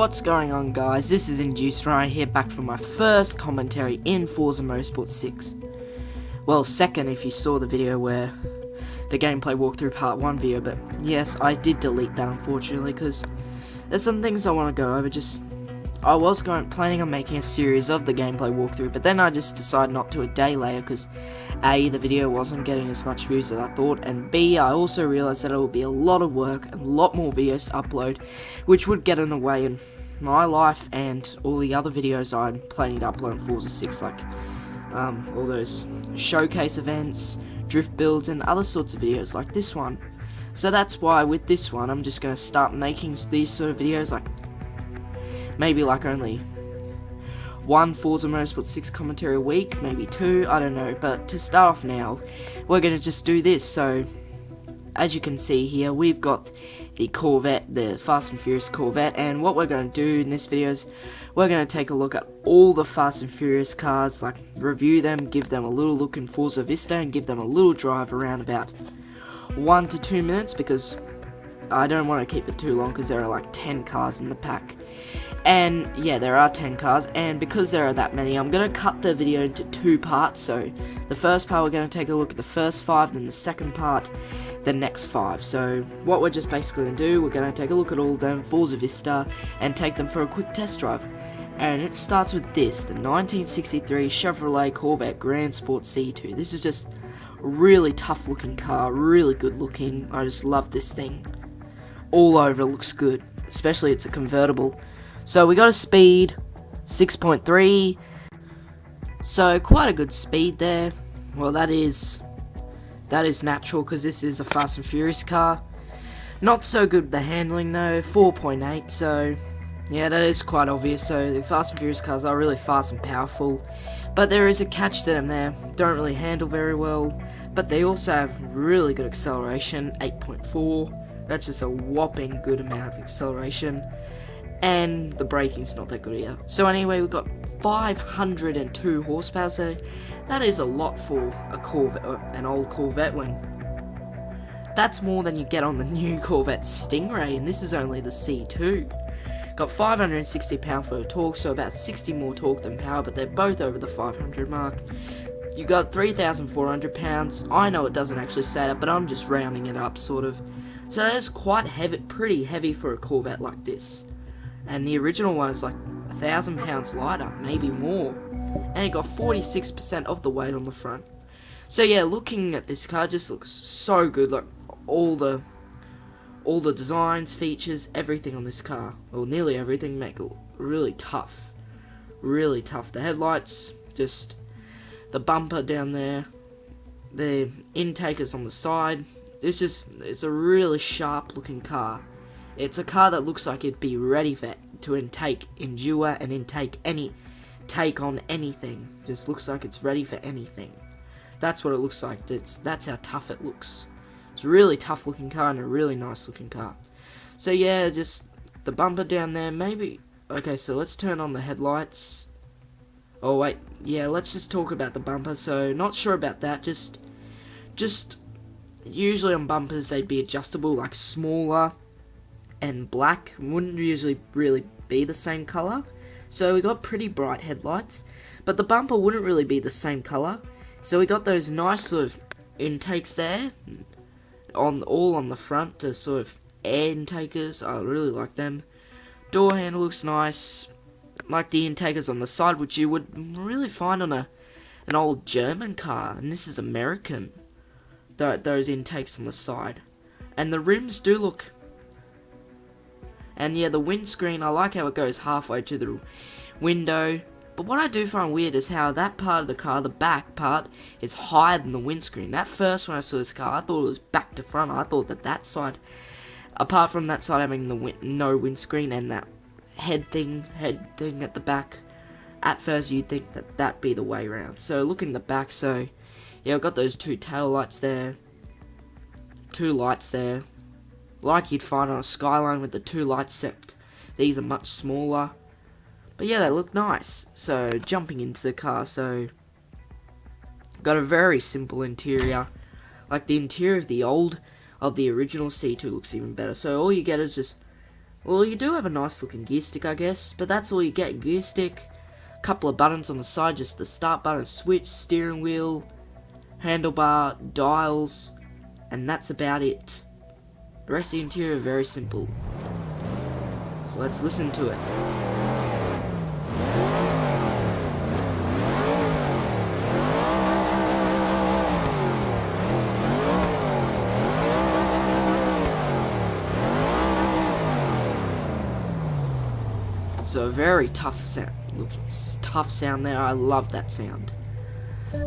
What's going on, guys? This is Induced Rhino here, back for my first commentary in Forza Motorsport 6. Well, second if you saw the video where the gameplay walkthrough part 1 video, but yes, I did delete that unfortunately because there's some things I want to go over. I was planning on making a series of the gameplay walkthrough, but then I just decided not to a day later because A, the video wasn't getting as much views as I thought, and B, I also realised that it would be a lot of work and a lot more videos to upload, which would get in the way in my life and all the other videos I'm planning to upload in Forza 6, like all those showcase events, drift builds, and other sorts of videos like this one. So that's why with this one, I'm just going to start making these sort of videos, like maybe like only one Forza Motorsport 6 commentary a week, maybe two, I don't know, but to start off now, we're going to just do this. So, as you can see here, we've got the Corvette, the Fast and Furious Corvette, and what we're going to do in this video is we're going to take a look at all the Fast and Furious cars, like review them, give them a little look in Forza Vista, and give them a little drive around about 1 to 2 minutes, because I don't want to keep it too long, because there are like 10 cars in the pack. And yeah, there are 10 cars, and because there are that many, I'm going to cut the video into 2 parts. So the first part, we're going to take a look at the first 5, then the second part, the next 5. So what we're just basically going to do, we're going to take a look at all of them, Forza Vista, and take them for a quick test drive. And it starts with this, the 1963 Chevrolet Corvette Grand Sport C2. This is just a really tough looking car, really good looking. I just love this thing. All over, it looks good, especially it's a convertible. So we got a speed, 6.3, so quite a good speed there. Well, that is natural because this is a Fast and Furious car. Not so good with the handling though, 4.8, so yeah, that is quite obvious. So the Fast and Furious cars are really fast and powerful, but there is a catch to them there. Don't really handle very well, but they also have really good acceleration, 8.4. That's just a whopping good amount of acceleration. And the braking's not that good either. So anyway, we've got 502 horsepower, so that is a lot for a Corvette, an old Corvette, when that's more than you get on the new Corvette Stingray, and this is only the C2. Got 560 pound-foot of torque, so about 60 more torque than power, but they're both over the 500 mark. You got 3,400 pounds. I know it doesn't actually say that, but I'm just rounding it up, sort of. So that is quite heavy, pretty heavy for a Corvette like this. And the original one is like 1,000 pounds lighter, maybe more. And it got 46% of the weight on the front. So yeah, looking at this car just looks so good. Like all the designs, features, everything on this car, or nearly everything, make it really tough. Really tough. The headlights, just the bumper down there, the intakers on the side. It's a really sharp looking car. It's a car that looks like it'd be ready to endure and take on anything. Just looks like it's ready for anything. That's what it looks like. That's how tough it looks. It's a really tough looking car and a really nice looking car. So yeah, just the bumper down there, maybe. Okay, so let's turn on the headlights. Oh wait, yeah, let's just talk about the bumper. So not sure about that. Just usually on bumpers they'd be adjustable, like smaller and black, wouldn't usually really be the same color. So we got pretty bright headlights, but the bumper wouldn't really be the same color. So we got those nice sort of intakes there, all on the front, the sort of air intakers. I really like them. Door handle looks nice, like the intakers on the side, which you would really find on an old German car, and this is American. Those intakes on the side, and the rims do look. And yeah, the windscreen, I like how it goes halfway to the window. But what I do find weird is how that part of the car, the back part, is higher than the windscreen. At first, when I saw this car, I thought it was back to front. I thought that side, apart from that side having the no windscreen and that head thing at the back, at first you'd think that'd be the way around. So look in the back, so yeah, I've got those 2 tail lights there, 2 lights there, like you'd find on a Skyline with the 2 lights, except these are much smaller. But yeah, they look nice. So jumping into the car, so got a very simple interior. Like the interior of the original C2 looks even better. So all you get is just Well, you do have a nice looking gear stick, I guess, but that's all you get. Gear stick, a couple of buttons on the side, just the start button, switch, steering wheel, handlebar, dials, and that's about it. The rest of the interior very simple. So let's listen to it. So a very tough sound, tough sound there. I love that sound.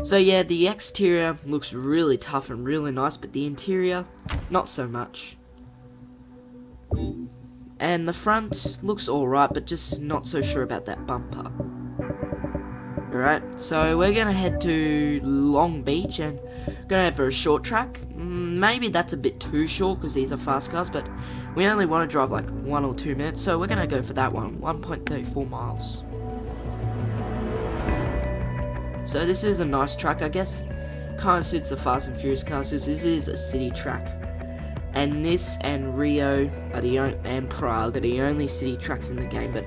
So yeah, the exterior looks really tough and really nice, but the interior, not so much. And the front looks alright, but just not so sure about that bumper. Alright, so we're gonna head to Long Beach and gonna head for a short track. Maybe that's a bit too short because these are fast cars, but we only want to drive like 1 or 2 minutes, so we're gonna go for that one, 1.34 miles. So this is a nice track, I guess. Kind of suits the Fast and Furious cars. This is a city track, and this and Rio are and Prague are the only city tracks in the game. But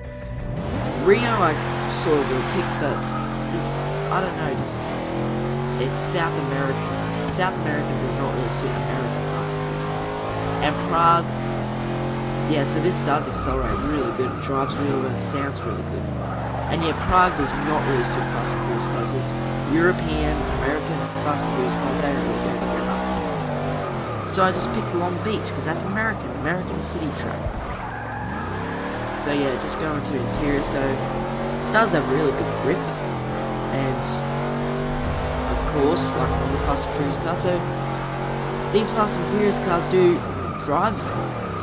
Rio I sort of will pick, but this, I don't know, just it's South American. South American does not really suit American Fast and Furious cars. And Prague, yeah, so this does accelerate really good, drives really well, sounds really good. And yeah, Prague does not really suit Fast and Furious cars. There's European, American Fast and Furious cars, they don't really go together. So I just picked Long Beach, because that's American city track. So yeah, just going to interior, so this does have really good grip. And, of course, like all the Fast and Furious cars, so these Fast and Furious cars do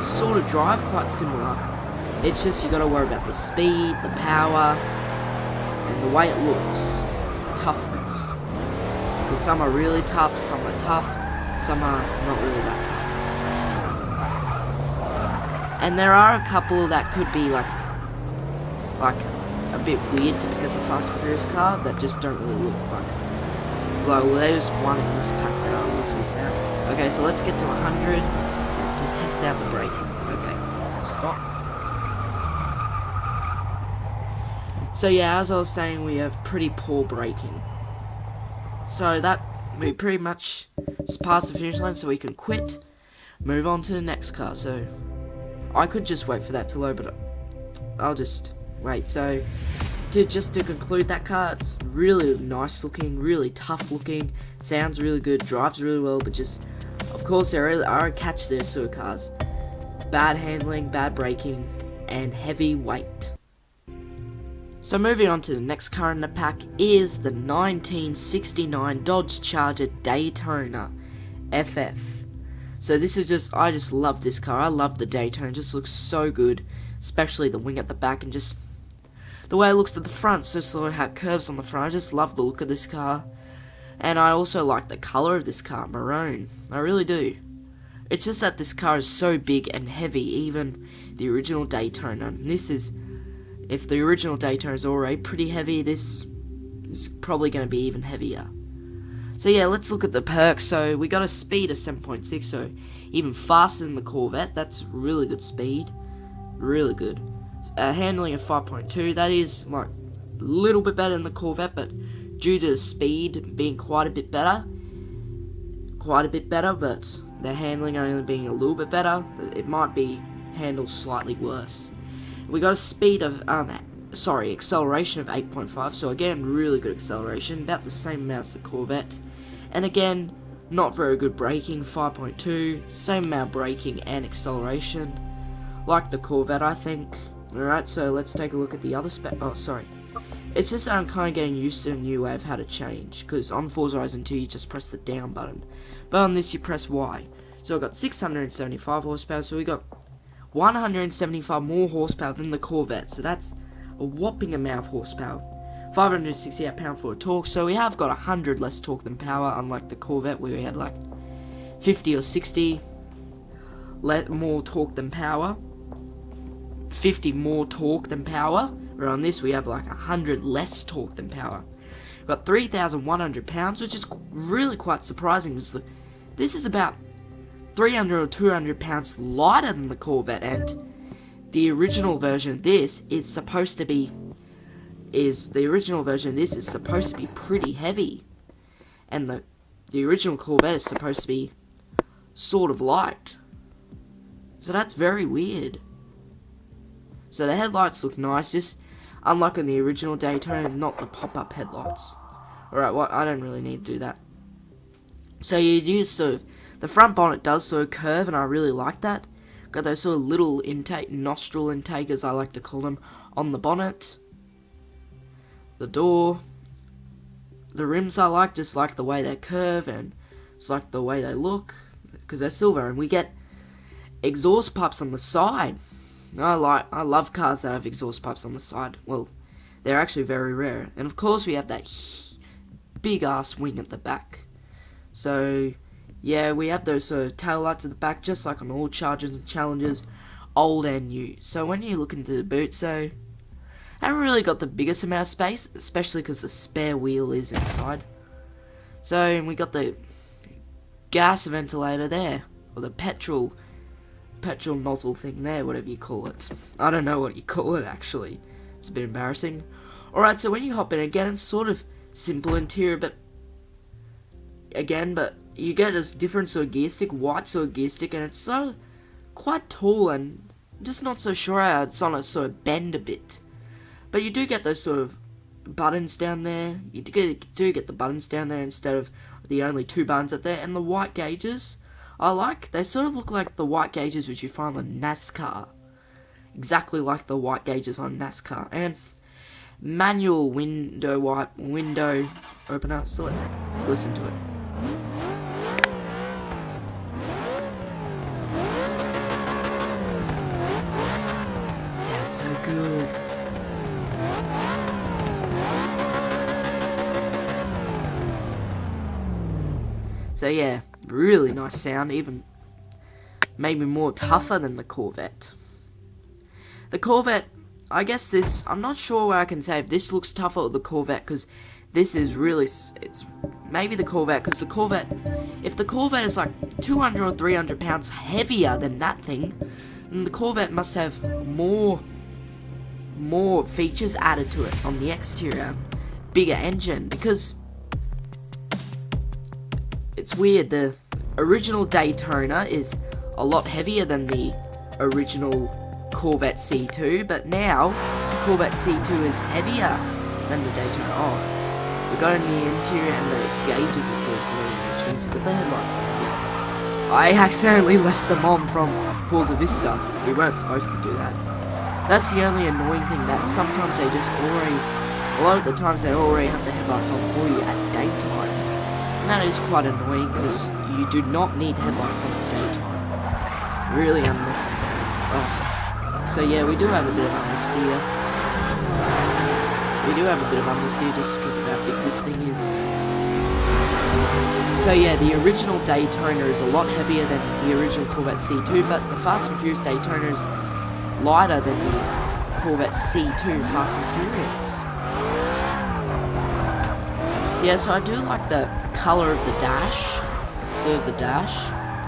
sort of drive quite similar. It's just you gotta worry about the speed, the power, and the way it looks. Toughness. Because some are really tough, some are tough, some are not really that tough. And there are a couple that could be like a bit weird to pick as a Fast and Furious car that just don't really look like. Well, there's one in this pack that I will talk about. Okay, so let's get to 100 to test out the braking. Okay, stop. So yeah, as I was saying, we have pretty poor braking. So that we pretty much just passed the finish line, so we can quit, move on to the next car. So I could just wait for that to load, but I'll just wait. So to conclude that car, it's really nice looking, really tough looking, sounds really good, drives really well, but just, of course, there are a catch to their sort of cars. Bad handling, bad braking, and heavy weight. So moving on to the next car in the pack is the 1969 Dodge Charger Daytona FF. So this is just, I just love this car. I love the Daytona, it just looks so good, especially the wing at the back and just the way it looks at the front, so sort of how it curves on the front. I just love the look of this car. And I also like the colour of this car, maroon. I really do. It's just that this car is so big and heavy, even the original Daytona. This is, if the original Daytona is already pretty heavy, this is probably going to be even heavier. So yeah, let's look at the perks. So we got a speed of 7.6, so even faster than the Corvette. That's really good speed. Really good. Handling of 5.2, that is like a little bit better than the Corvette, but due to the speed being quite a bit better, but the handling only being a little bit better, it might be handled slightly worse. We got a speed of, acceleration of 8.5, so again, really good acceleration, about the same amount as the Corvette. And again, not very good braking, 5.2, same amount of braking and acceleration, like the Corvette, I think. Alright, so let's take a look at the other spec. Oh, sorry. It's just that I'm kind of getting used to a new way of how to change, because on Forza Horizon 2 you just press the down button, but on this you press Y. So I've got 675 horsepower, so we got 175 more horsepower than the Corvette, so that's a whopping amount of horsepower. 568 pound-foot of torque, so we have got 100 less torque than power, unlike the Corvette where we had like 50 or 60 more torque than power. 50 more torque than power, where on this we have like 100 less torque than power. We've got 3,100 pounds, which is really quite surprising, because this is about 300 or 200 pounds lighter than the Corvette, and the original version of this is supposed to be pretty heavy, and the original Corvette is supposed to be sort of light. So that's very weird. So the headlights look nice, just unlike in the original Daytona, not the pop-up headlights. Alright, well, I don't really need to do that. So you use sort of, the front bonnet does sort of curve, and I really like that. Got those sort of little nostril intake, as I like to call them, on the bonnet. The door. The rims I like, just like the way they curve, and just like the way they look, because they're silver, and we get exhaust pipes on the side. I love cars that have exhaust pipes on the side. Well, they're actually very rare. And of course we have that big ass wing at the back. So yeah, we have those sort of tail lights at the back, just like on all Chargers and Challengers, old and new. So when you look into the boot, so haven't really got the biggest amount of space, especially because the spare wheel is inside. So we got the gas ventilator there, or the petrol nozzle thing there, whatever you call it. I don't know what you call it, actually. It's a bit embarrassing. Alright, so when you hop in, again, it's sort of simple interior, but you get this different sort of gear stick, white sort of gear stick, and it's so quite tall, and just not so sure how it's on a sort of bend a bit. But you do get those sort of buttons down there. You do get the buttons down there instead of the only two buttons up there, and the white gauges. They sort of look like the white gauges which you find on NASCAR. Exactly like the white gauges on NASCAR. And manual window opener, so listen to it. Sounds so good. So yeah, really nice sound, even maybe more tougher than the Corvette. The Corvette, I guess I'm not sure where I can say if this looks tougher or the Corvette, because this is really, it's maybe the Corvette, because the Corvette, if the Corvette is like 200 or 300 pounds heavier than that thing, then the Corvette must have more features added to it on the exterior, bigger engine, because it's weird, the original Daytona is a lot heavier than the original Corvette C2, but now Corvette C2 is heavier than the Daytona. Oh, we got in the interior and the gauges are so green, which means we got the headlights on here. I accidentally left them on from Forza Vista. We weren't supposed to do that. That's the only annoying thing, that sometimes they just a lot of the times they already have the headlights on for you at daytime. And that is quite annoying, because you do not need headlights on at daytime. Really unnecessary. Oh. So yeah, we do have a bit of understeer. Just because of how big this thing is. So yeah, the original Daytona is a lot heavier than the original Corvette C2, but the Fast and Furious Daytona is lighter than the Corvette C2 Fast and Furious. Yeah, so I do like the colour of the dash,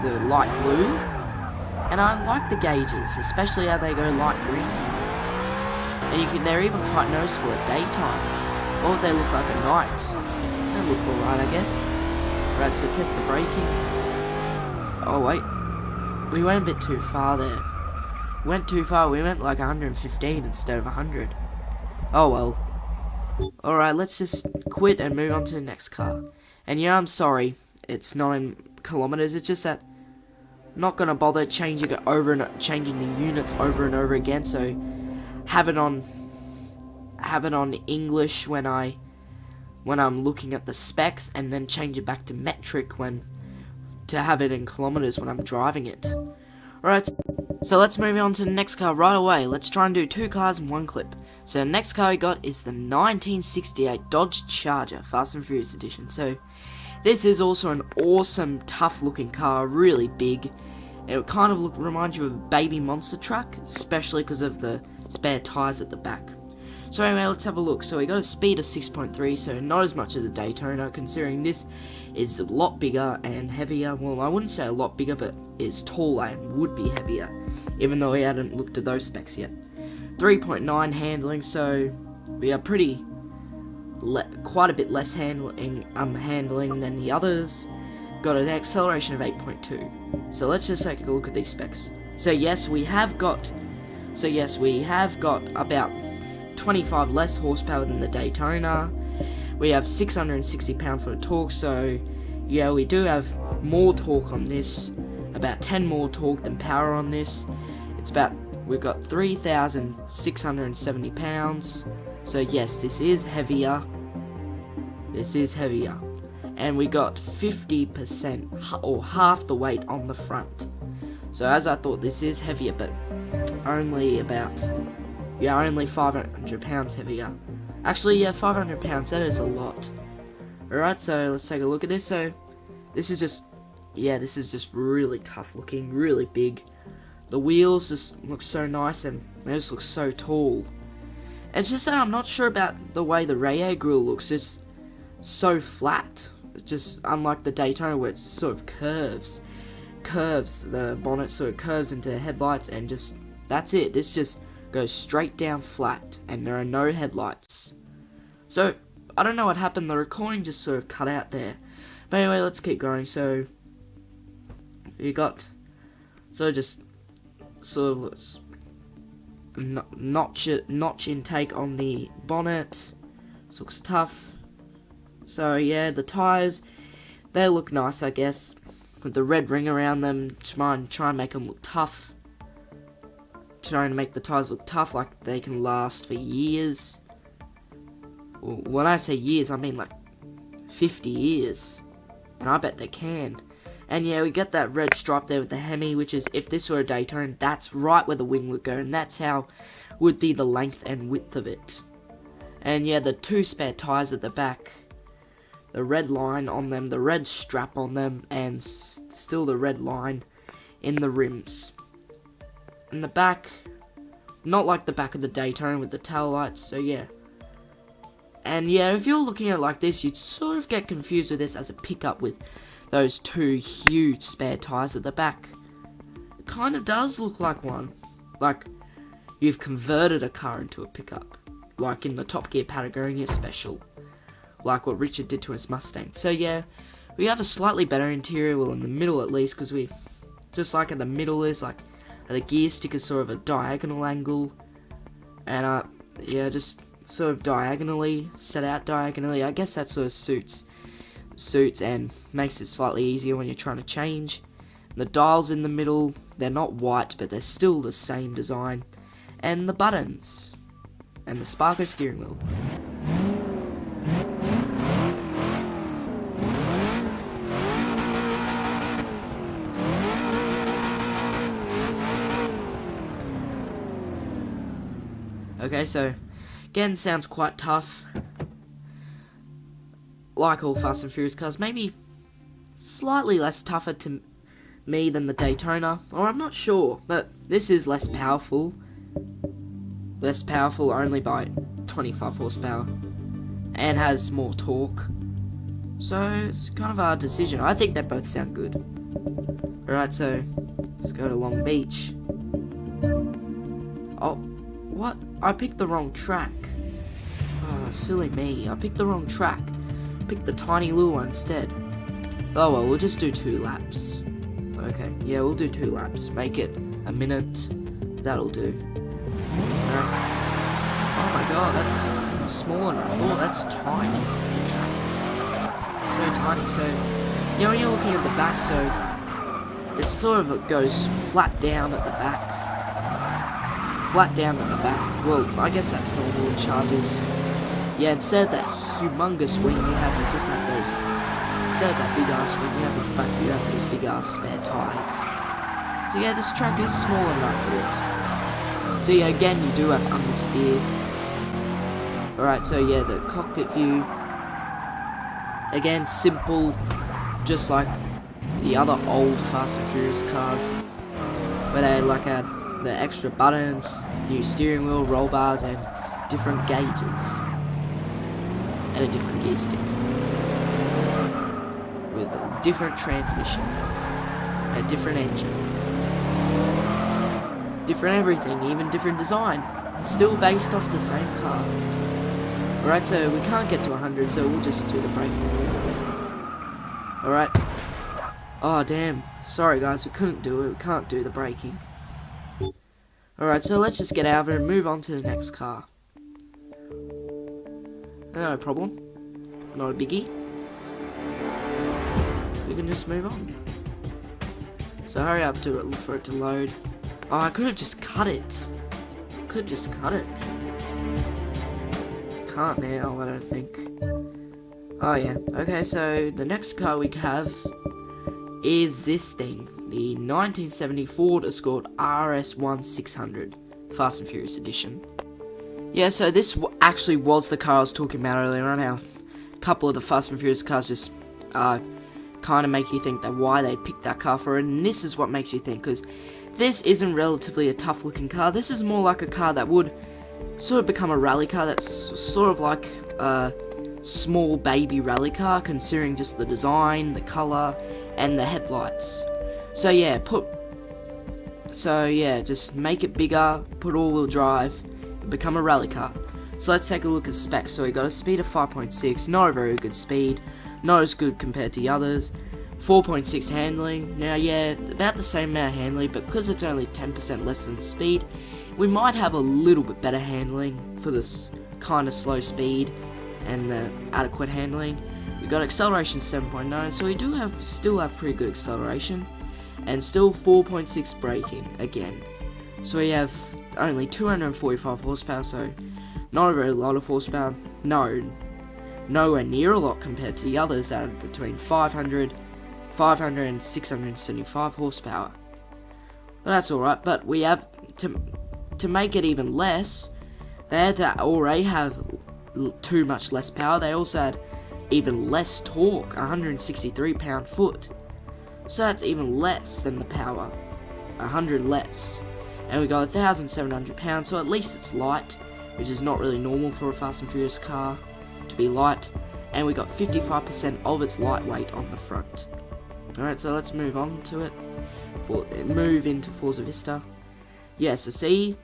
the light blue, and I like the gauges, especially how they go light green, and they're even quite noticeable at daytime. What would they look like at night? They look alright, I guess. Right, so test the braking. Oh wait, we went a bit too far there. We went like 115 instead of 100. Oh well. Alright, let's just quit and move on to the next car. And yeah, I'm sorry, it's not in kilometers, it's just that I'm not gonna bother changing the units over and over again, so have it on English when I'm looking at the specs, and then change it back to metric to have it in kilometers when I'm driving it. Alright, so let's move on to the next car right away. Let's try and do two cars in one clip. So the next car we got is the 1968 Dodge Charger Fast and Furious Edition. So this is also an awesome, tough looking car, really big. It would kind of remind you of a baby monster truck, especially because of the spare tyres at the back. So anyway, let's have a look. So we got a speed of 6.3, so not as much as a Daytona, considering this is a lot bigger and heavier. Well, I wouldn't say a lot bigger, but is taller and would be heavier even though we hadn't looked at those specs yet. 3.9 handling, so we are quite a bit less handling than the others. Got an acceleration of 8.2. So let's just take a look at these specs. So yes, we have got about 25 less horsepower than the Daytona. We have 660 pound-foot of torque, so yeah, we do have more torque on this, about 10 more torque than power on this. We've got 3,670 pounds, so yes, this is heavier. And we got 50% or half the weight on the front. So as I thought, this is heavier, but only 500 pounds heavier. Actually, yeah, 500 pounds, that is a lot. Alright, so let's take a look at this. So this is just really tough looking, really big. The wheels just look so nice and they just look so tall. It's just that I'm not sure about the way the radio grille looks. It's so flat. It's just unlike the Daytona where it sort of curves. The bonnet sort of curves into headlights and just, that's it. This just goes straight down flat and there are no headlights. So, I don't know what happened. The recording just sort of cut out there. But anyway, let's keep going. So, you got just sort of notch intake on the bonnet. This looks tough. So yeah, the tires, they look nice, I guess, with the red ring around them to try and make them look tough. Trying to make the tires look tough, like they can last for years. When I say years, I mean like 50 years, and I bet they can. And yeah, we get that red stripe there with the Hemi, which is, if this were a Daytona, that's right where the wing would go, and that's how would be the length and width of it. And yeah, the 2 spare tires at the back, the red line on them, the red strap on them, and still the red line in the rims. And the back, not like the back of the Daytona with the tail lights, so yeah. And yeah, if you're looking at it like this, you'd sort of get confused with this as a pickup with those 2 huge spare tires at the back. It kind of does look like one. Like, you've converted a car into a pickup. Like in the Top Gear Patagonia special. Like what Richard did to his Mustang. So yeah, we have a slightly better interior, well in the middle at least, because we, just like at the middle is like, the gear stick is sort of a diagonal angle. And yeah, just sort of diagonally, set out diagonally. I guess that sort of suits and makes it slightly easier when you're trying to change. The dials in the middle, they're not white, but they're still the same design. And the buttons. And the Sparko steering wheel. Okay, so again, sounds quite tough. Like all Fast and Furious cars, maybe slightly less tougher to me than the Daytona, or I'm not sure, but this is less powerful. Less powerful only by 25 horsepower, and has more torque. So it's kind of a hard decision. I think they both sound good. Alright, so let's go to Long Beach. Oh, what? I picked the wrong track. Oh, silly me. I picked the wrong track. Picked the tiny little one instead. Oh well, we'll just do 2 laps. Okay, yeah, we'll do 2 laps. Make it a minute. That'll do. Oh my god, that's smaller than I thought. That's tiny. So tiny. So, you know, when you're looking at the back, so it sort of goes flat down at the back. Flat down at the back. Well, I guess that's normal in Chargers. Yeah, instead of that humongous wing, you just have those. Instead of that big ass wing, you have the back. You have these big ass spare tires. So yeah, this track is smaller than I thought. So yeah, again, you do have understeer. Alright, so yeah, the cockpit view. Again, simple, just like the other old Fast and Furious cars, where they like had the extra buttons, new steering wheel, roll bars, and different gauges, and a different gear stick, with a different transmission, a different engine. different everything, even different design. Still based off the same car. Alright, so we can't get to 100, so we'll just do the braking. Alright. Oh, damn. Sorry, guys, we couldn't do it. We can't do the braking. Alright, so let's just get out of it and move on to the next car. No problem. Not a biggie. We can just move on. So hurry up to it for it to load. Oh, I could have just cut it. Could just cut it. Can't now, I don't think. Oh yeah. Okay, so the next car we have is this thing. The 1970 Ford Escort RS1600 Fast and Furious Edition. Yeah, so this actually was the car I was talking about earlier on. How a couple of the Fast and Furious cars just kind of make you think that why they picked that car for it, and this is what makes you think, because this isn't relatively a tough looking car. This is more like a car that would sort of become a rally car. That's sort of like a small baby rally car, considering just the design, the color, and the headlights. So yeah, just make it bigger, put all-wheel drive, and become a rally car. So let's take a look at specs. So we got a speed of 5.6, not a very good speed, not as good compared to the others. 4.6 handling. Now yeah, about the same amount of handling, but because it's only 10% less than speed, we might have a little bit better handling for this kind of slow speed and the adequate handling. We got acceleration 7.9, so we do still have pretty good acceleration, and still 4.6 braking again. So we have only 245 horsepower, so not a very lot of horsepower. Nowhere near a lot compared to the others that are between 500 and 675 horsepower. But that's alright, but we have to make it even less, they had to already have too much less power. They also had even less torque, 163 pound-foot. So that's even less than the power, 100 less. And we got 1,700 pounds, so at least it's light, which is not really normal for a Fast and Furious car to be light. And we got 55% of its lightweight on the front. Alright, so let's move on to it. Move into Forza Vista. Yeah, so see,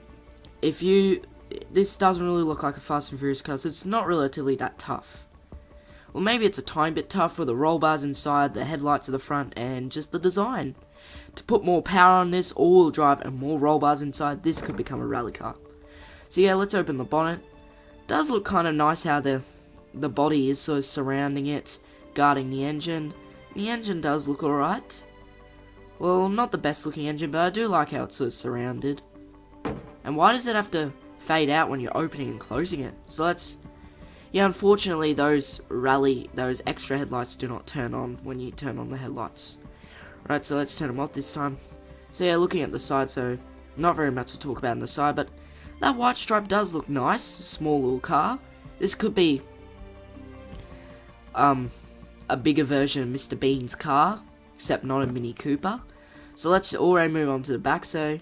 this doesn't really look like a Fast and Furious car, so it's not relatively that tough. Well, maybe it's a tiny bit tough for the roll bars inside, the headlights at the front, and just the design. To put more power on this, all-wheel drive, and more roll bars inside, this could become a rally car. So yeah, let's open the bonnet. Does look kind of nice how the body is sort of surrounding it, guarding the engine. The engine does look alright. Well, not the best looking engine, but I do like how it's sort of surrounded. And why does it have to fade out when you're opening and closing it? So let's... Yeah, unfortunately, those extra headlights do not turn on when you turn on the headlights. Right, so let's turn them off this time. So yeah, looking at the side, so not very much to talk about on the side, but that white stripe does look nice. Small little car. This could be a bigger version of Mr. Bean's car, except not a Mini Cooper. So let's already move on to the back. So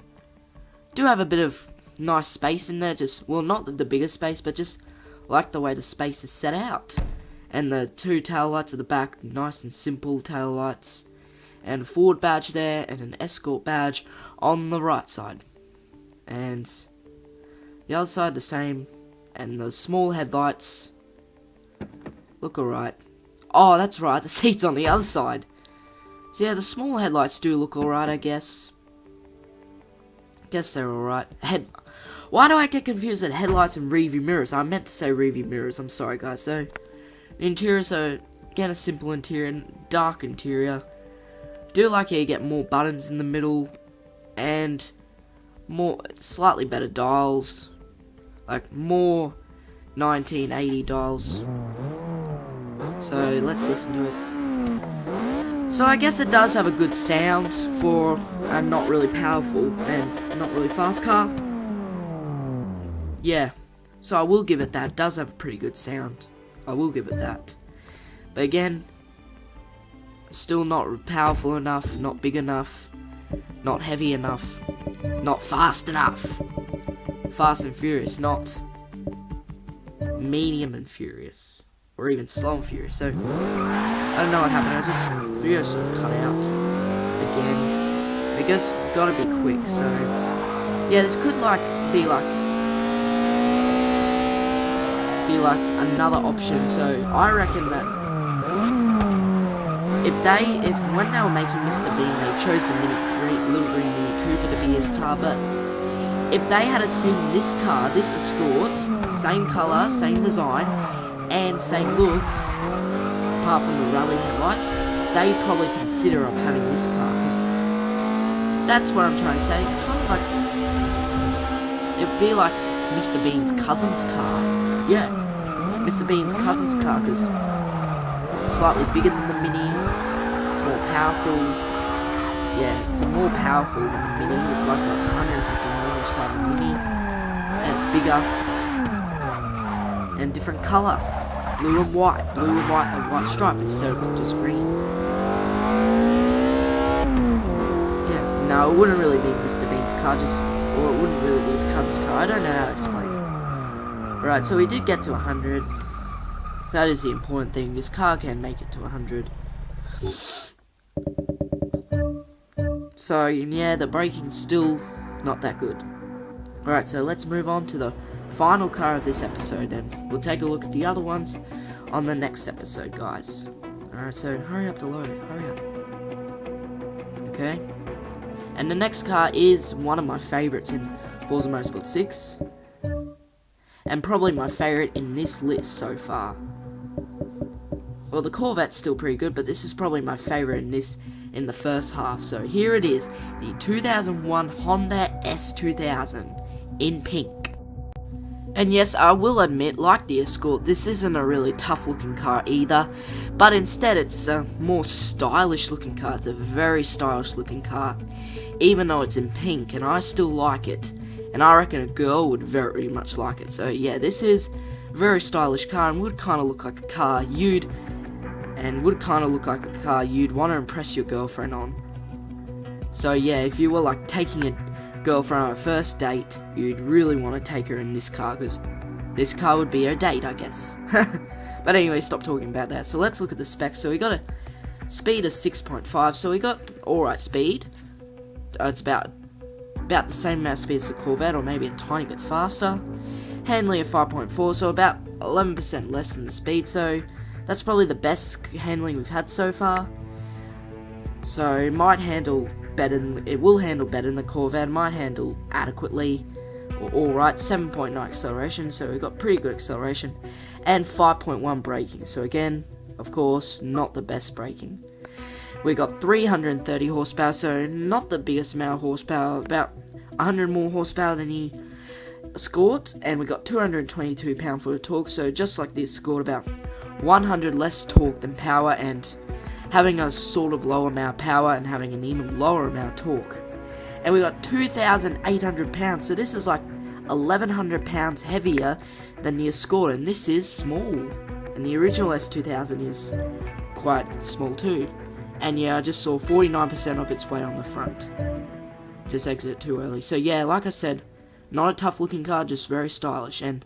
do have a bit of nice space in there, just, well, not the biggest space, but just like the way the space is set out. And the two tail lights at the back, nice and simple tail lights. And a Ford badge there, and an Escort badge on the right side. And the other side the same, and the small headlights look alright. Oh, that's right, the seat's on the other side. So yeah, the small headlights do look alright, I guess. Guess they're alright. Why do I get confused at headlights and rearview mirrors? I meant to say rearview mirrors, I'm sorry guys. So, the interior, so again a simple interior, dark interior. Do like how you get more buttons in the middle, and more, slightly better dials. Like more 1980 dials. So let's listen to it. So I guess it does have a good sound for a not really powerful and not really fast car. Yeah, so I will give it that. It does have a pretty good sound. I will give it that. But again, still not powerful enough, not big enough, not heavy enough, not fast enough. Fast and Furious, not medium and furious, or even slow and furious. So, I don't know what happened. The video sort of cut out again. I guess gotta be quick, so yeah, this could like be like another option. So I reckon that if when they were making Mr. Bean, they chose the little green Mini Cooper to be his car, but if they had seen this car, this Escort, same colour, same design, and same looks, apart from the rally headlights, they'd probably consider of having this car, because that's what I'm trying to say. It's kind of like, it'd be like Mr. Bean's cousin's car. Yeah, Mr. Bean's cousin's car, because slightly bigger than the Mini, more powerful. Yeah, it's more powerful than the Mini. It's like 150 horsepower than the Mini, and it's bigger and different colour, blue and white, a white stripe instead of just green. Yeah, no, it wouldn't really be Mr. Bean's car, or it wouldn't really be his cousin's car. I don't know how to explain it. Alright, so we did get to 100. That is the important thing. This car can make it to 100. So, yeah, the braking's still not that good. Alright, so let's move on to the final car of this episode, and we'll take a look at the other ones on the next episode, guys. Alright, so hurry up to load. Hurry up. Okay. And the next car is one of my favourites in Forza Motorsport 6. And probably my favourite in this list so far. Well, the Corvette's still pretty good, but this is probably my favourite in the first half. So here it is, the 2001 Honda S2000 in pink. And yes, I will admit, like the Escort, this isn't a really tough looking car either, but instead it's a more stylish looking car. It's a very stylish looking car, even though it's in pink, and I still like it. And I reckon a girl would very much like it. So yeah, this is a very stylish car, and would kind of look like a car you'd want to impress your girlfriend on. So yeah, if you were like taking a girlfriend on a first date, you'd really want to take her in this car, because this car would be her date, I guess. But anyway, stop talking about that. So let's look at the specs. So we got a speed of 6.5, so we got alright speed. It's about the same amount of speed as the Corvette, or maybe a tiny bit faster. Handling of 5.4, so about 11% less than the speed, so that's probably the best handling we've had so far. So it might handle better it will handle better than the Corvette, might handle adequately, or alright. 7.9 acceleration, so we've got pretty good acceleration, and 5.1 braking, so again, of course, not the best braking. We got 330 horsepower, so not the biggest amount of horsepower, about 100 more horsepower than the Escort, and we got 222 pound-foot of torque, so just like the Escort, about 100 less torque than power, and having a sort of lower amount of power and having an even lower amount of torque. And we got 2,800 pounds, so this is like 1,100 pounds heavier than the Escort, and this is small. And the original S2000 is quite small too. And yeah, I just saw 49% of its weight on the front. Just exit too early. So yeah, like I said, not a tough looking car, just very stylish, and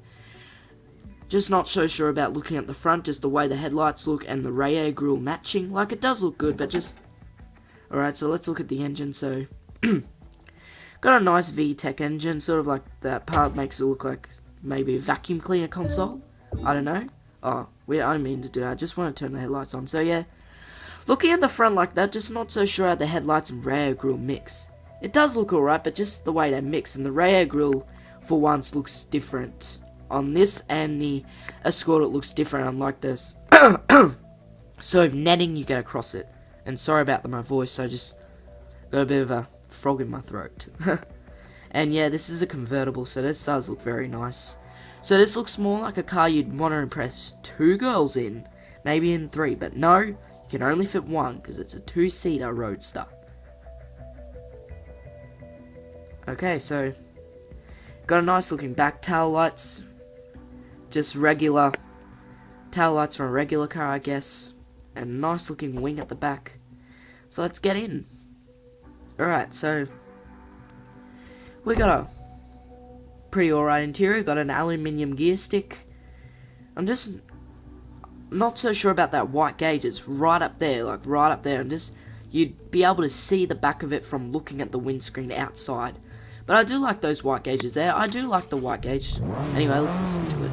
just not so sure about looking at the front, just the way the headlights look and the radiator grille matching. Like, it does look good, but just... Alright, so let's look at the engine. So, got a nice VTEC engine, sort of like that part makes it look like maybe a vacuum cleaner console. I don't know. Oh, I didn't mean to do that, I just want to turn the headlights on. So yeah, looking at the front like that, just not so sure how the headlights and radiator grille mix. It does look alright, but just the way they mix, and the radiator grille for once looks different. On this and the Escort, it looks different, unlike this. So netting you get across it. And sorry about my voice, I just got a bit of a frog in my throat. And yeah, this is a convertible, so this does look very nice. So this looks more like a car you'd want to impress 2 girls in, maybe in 3, but no, you can only fit 1, because it's a 2-seater roadster. Okay, so got a nice looking back tail lights. Just regular tail lights from a regular car, I guess. And a nice looking wing at the back. So let's get in. Alright, so we got a pretty alright interior. Got an aluminium gear stick. I'm just not so sure about that white gauge. It's right up there, like right up there. And just, you'd be able to see the back of it from looking at the windscreen outside. But I do like those white gauges there. I do like the white gauge. Anyway, let's listen to it.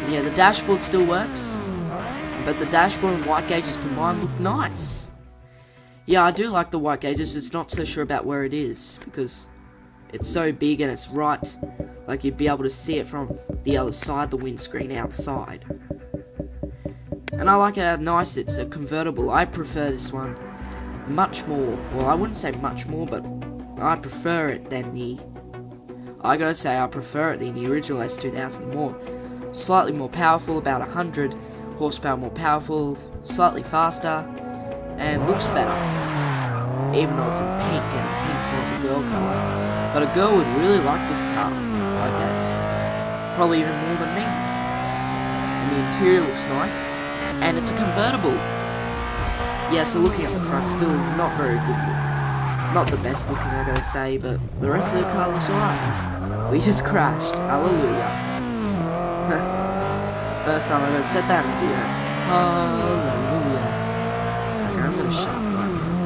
Yeah, the dashboard still works, but the dashboard and white gauges combined look nice. Yeah, I do like the white gauges. It's not so sure about where it is because it's so big and it's right, like you'd be able to see it from the other side, the windscreen outside. And I like it how nice it's a convertible. I prefer this one much more. Well, I wouldn't say much more, but I prefer it than the... I gotta say, I prefer it than the original S2000 more. Slightly more powerful, about 100 horsepower more powerful, slightly faster, and looks better. Even though it's in pink, and pink's more of a girl colour. But a girl would really like this car, I bet. Probably even more than me. And the interior looks nice, and it's a convertible. Yeah, so looking at the front, still not very good look. Not the best looking, I gotta say, but the rest of the car looks alright. We just crashed, hallelujah. It's the first time I've ever said that in a video. Hallelujah. Okay, I'm gonna shut up right now.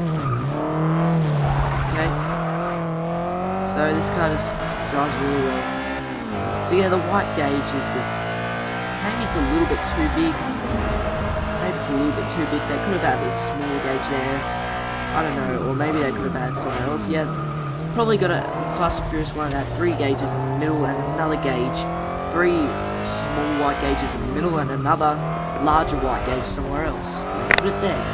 Okay. So this car just drives really well. So yeah, the white gauge is just... maybe it's a little bit too big. Maybe it's a little bit too big. They could have added a smaller gauge there. I don't know. Or maybe they could have added somewhere else. Yeah, probably got a Fast and Furious one that had 3 gauges in the middle and another gauge. 3 small white gauges in the middle and another larger white gauge somewhere else. They put it there.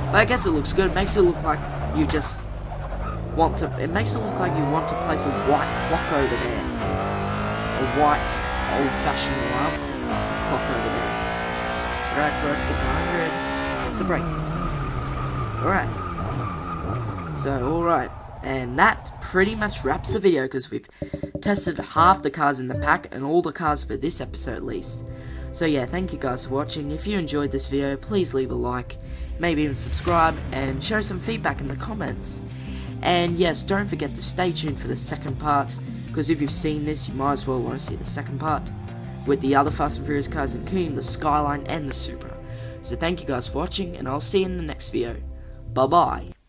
But I guess it looks good. It makes it look like you just want to... it makes it look like you want to place a white clock over there. A white, old-fashioned alarm clock over there. Alright, so let's get to 100. Test the brake. Alright. So, alright. And that pretty much wraps the video because we've tested half the cars in the pack and all the cars for this episode at least. So yeah, thank you guys for watching. If you enjoyed this video, please leave a like, maybe even subscribe, and show some feedback in the comments. And yes, don't forget to stay tuned for the second part, because if you've seen this, you might as well want to see the second part, with the other Fast and Furious cars, including the Skyline and the Supra. So thank you guys for watching, and I'll see you in the next video. Bye bye.